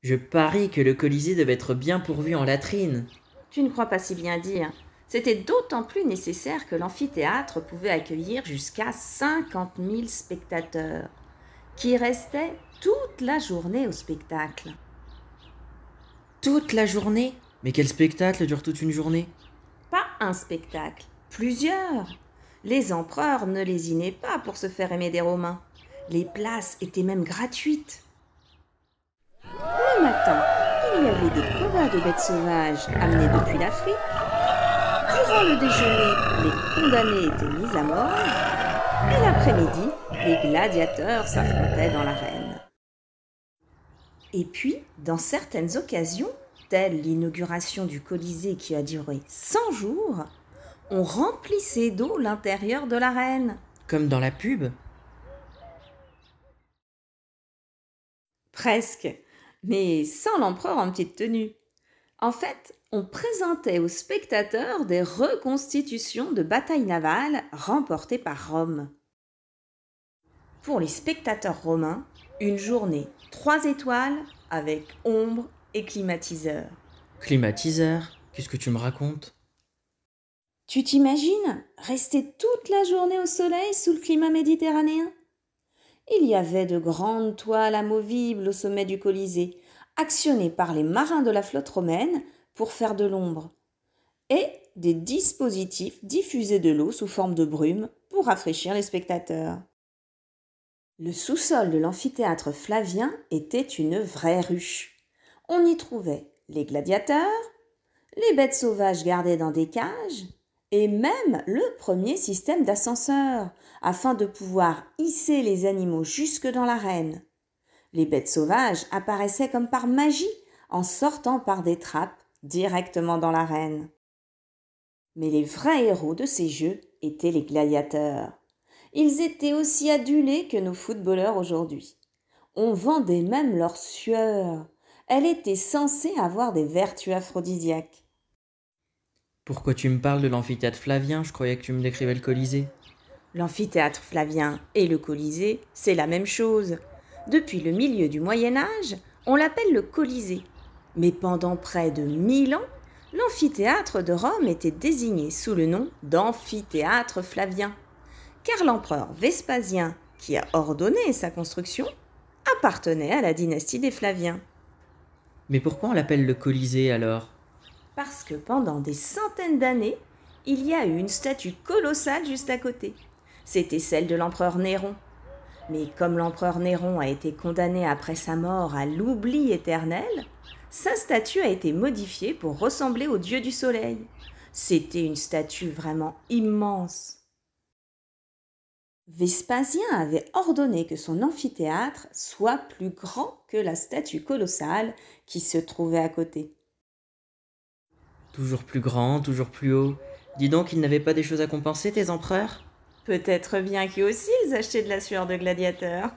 Je parie que le Colisée devait être bien pourvu en latrines. Tu ne crois pas si bien dire. C'était d'autant plus nécessaire que l'amphithéâtre pouvait accueillir jusqu'à 50 000 spectateurs, qui restaient toute la journée au spectacle. Toute la journée? Mais quel spectacle dure toute une journée? Pas un spectacle, plusieurs. Les empereurs ne lésinaient pas pour se faire aimer des Romains. Les places étaient même gratuites. Le matin, il y avait des combats de bêtes sauvages amenés depuis l'Afrique. Durant le déjeuner, les condamnés étaient mis à mort. Et l'après-midi, les gladiateurs s'affrontaient dans l'arène. Et puis, dans certaines occasions, telle l'inauguration du Colisée qui a duré 100 jours, on remplissait d'eau l'intérieur de l'arène. Comme dans la pub? Presque, mais sans l'empereur en petite tenue. En fait, on présentait aux spectateurs des reconstitutions de batailles navales remportées par Rome. Pour les spectateurs romains, une journée 3 étoiles avec ombre et climatiseur. Climatiseur? Qu'est-ce que tu me racontes? Tu t'imagines rester toute la journée au soleil sous le climat méditerranéen? Il y avait de grandes toiles amovibles au sommet du Colisée, actionnées par les marins de la flotte romaine pour faire de l'ombre, et des dispositifs diffusaient de l'eau sous forme de brume pour rafraîchir les spectateurs. Le sous-sol de l'amphithéâtre Flavien était une vraie ruche. On y trouvait les gladiateurs, les bêtes sauvages gardées dans des cages, et même le premier système d'ascenseur, afin de pouvoir hisser les animaux jusque dans l'arène. Les bêtes sauvages apparaissaient comme par magie en sortant par des trappes directement dans l'arène. Mais les vrais héros de ces jeux étaient les gladiateurs. Ils étaient aussi adulés que nos footballeurs aujourd'hui. On vendait même leur sueur. Elle était censée avoir des vertus aphrodisiaques. Pourquoi tu me parles de l'amphithéâtre Flavien? Je croyais que tu me décrivais le Colisée. L'amphithéâtre Flavien et le Colisée, c'est la même chose. Depuis le milieu du Moyen Âge, on l'appelle le Colisée. Mais pendant près de 1000 ans, l'amphithéâtre de Rome était désigné sous le nom d'amphithéâtre Flavien, car l'empereur Vespasien, qui a ordonné sa construction, appartenait à la dynastie des Flaviens. Mais pourquoi on l'appelle le Colisée alors? Parce que pendant des centaines d'années, il y a eu une statue colossale juste à côté. C'était celle de l'empereur Néron. Mais comme l'empereur Néron a été condamné après sa mort à l'oubli éternel, sa statue a été modifiée pour ressembler au dieu du soleil. C'était une statue vraiment immense. Vespasien avait ordonné que son amphithéâtre soit plus grand que la statue colossale qui se trouvait à côté. Toujours plus grand, toujours plus haut. Dis donc, ils n'avaient pas des choses à compenser, tes empereurs? Peut-être bien qu'eux aussi ils achetaient de la sueur de gladiateur.